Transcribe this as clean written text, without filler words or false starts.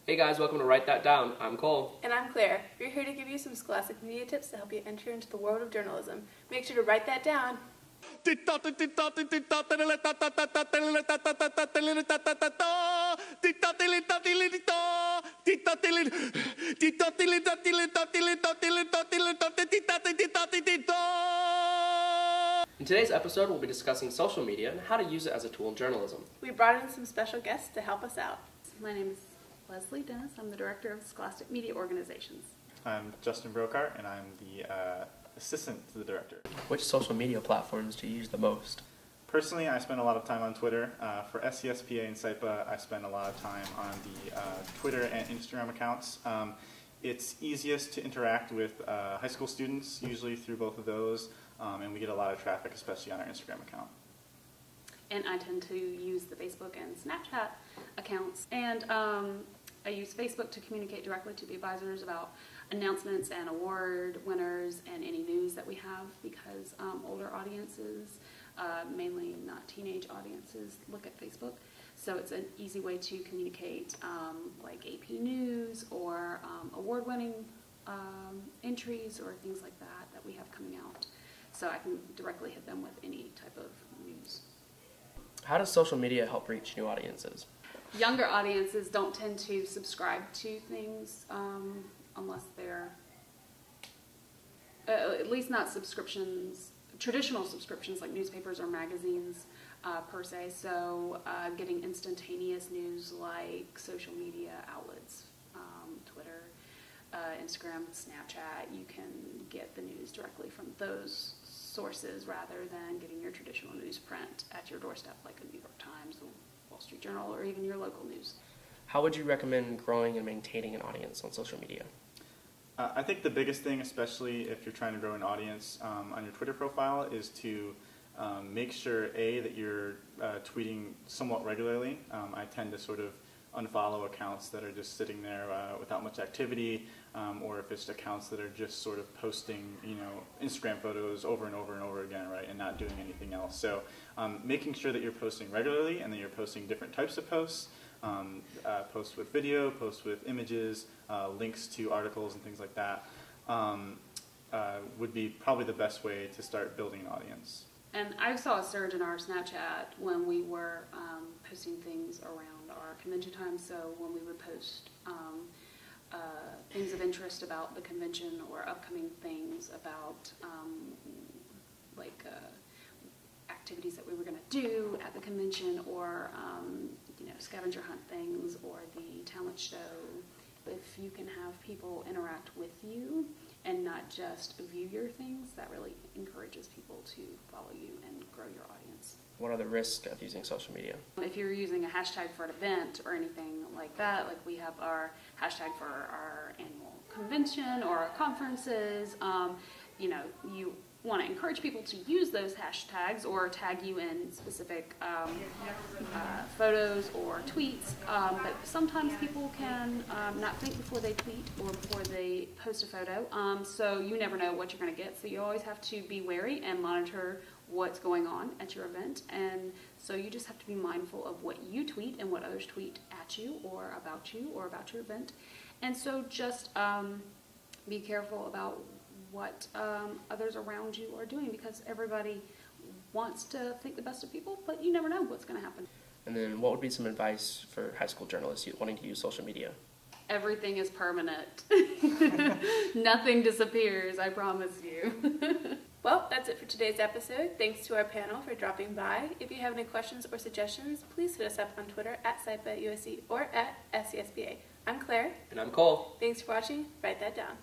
Hey guys, welcome to Write That Down. I'm Cole. And I'm Claire. We're here to give you some scholastic media tips to help you enter into the world of journalism. Make sure to write that down. In today's episode, we'll be discussing social media and how to use it as a tool in journalism. We brought in some special guests to help us out. My name is Leslie Dennis. I'm the Director of Scholastic Media Organizations. I'm Justin Brokart, and I'm the assistant to the director. Which social media platforms do you use the most? Personally, I spend a lot of time on Twitter. For SCSPA and SIPA, I spend a lot of time on the Twitter and Instagram accounts. It's easiest to interact with high school students, usually through both of those, and we get a lot of traffic, especially on our Instagram account. And I tend to use the Facebook and Snapchat accounts. And I use Facebook to communicate directly to the advisors about announcements and award winners and any news that we have, because older audiences, mainly not teenage audiences, look at Facebook. So it's an easy way to communicate like AP News or award-winning entries or things like that that we have coming out. So I can directly hit them with any type of news. How does social media help reach new audiences? Younger audiences don't tend to subscribe to things unless they're, at least not subscriptions, traditional subscriptions like newspapers or magazines per se. So getting instantaneous news like social media outlets, Twitter, Instagram, Snapchat, you can get the news directly from those sources rather than getting your traditional newsprint at your doorstep like a New York Times, the Wall Street Journal, or even your local news. How would you recommend growing and maintaining an audience on social media? I think the biggest thing, especially if you're trying to grow an audience on your Twitter profile, is to make sure, A, that you're tweeting somewhat regularly. I tend to sort of unfollow accounts that are just sitting there without much activity, or if it's accounts that are just sort of posting, Instagram photos over and over and over again, right, and not doing anything else. So making sure that you're posting regularly and that you're posting different types of posts, posts with video, posts with images, links to articles and things like that, would be probably the best way to start building an audience. And I saw a surge in our Snapchat when we were posting things around our convention time. So when we would post things of interest about the convention or upcoming things about activities that we were going to do at the convention, or scavenger hunt things, or the talent show. If you can have people interact with you and not just view your things, that really encourages people to follow you and grow your audience. What are the risks of using social media? If you're using a hashtag for an event or anything like that, like we have our hashtag for our annual convention or our conferences, you want to encourage people to use those hashtags or tag you in specific photos or tweets, but sometimes people can not think before they tweet or before they post a photo, so you never know what you're going to get. So you always have to be wary and monitor what's going on at your event, and so you just have to be mindful of what you tweet and what others tweet at you or about your event. And so just be careful about what others around you are doing, because everybody wants to think the best of people, but you never know what's going to happen. And then what would be some advice for high school journalists wanting to use social media? Everything is permanent. Nothing disappears, I promise you. Well, that's it for today's episode. Thanks to our panel for dropping by. If you have any questions or suggestions, please hit us up on Twitter at SIPA USC or at SCSBA. I'm Claire. And I'm Cole. Thanks for watching. Write that down.